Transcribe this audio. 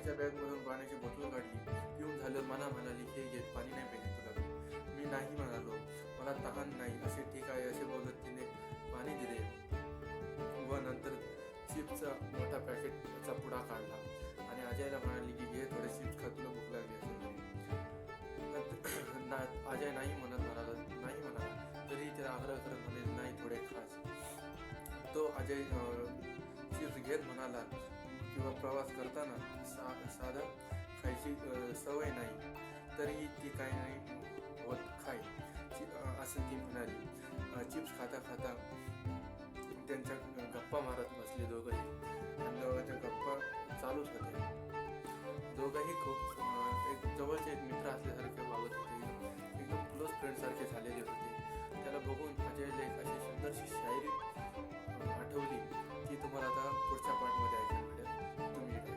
तिच्या बॅगमधून पाण्याची बॉटल काढली. पिऊन झालं मला म्हणाली, हे घे, पाणी नाही पाहिजे तुला. मी नाही म्हणालो, मला तहान नाही. असे ठीक आहे असे बोलत तिने पाणी दिले व नंतर चिप्सचा मोठा पॅकेटचा पुडा काढला आणि अजयला म्हणाली की घे थोडे चिप्स खा, तुला भूक लागली असेल. अजय नाही म्हणाला तरी त्याला आग्रह करत म्हणे नाही थोडे खास. तो अजय चिप्स घेत म्हणाला किंवा प्रवास करताना साधं खायची सवय नाही तरी ती काही नाही होत खाय असं ती म्हणाली. चिप्स खाता खाता त्यांच्या गप्पा मारत बसले दोघंही आणि दोघांच्या गप्पा चालूच होत्या. दोघंही खूप एक जवळचे एक मित्र असल्यासारखे वागत होते, एकदम क्लोज फ्रेंड सारखे झालेले होते. त्याला बघून अजयला एक अशी सुंदरशी शायरी आठवली ती तुम्हाला आता पुढच्या पार्टमध्ये ऐका.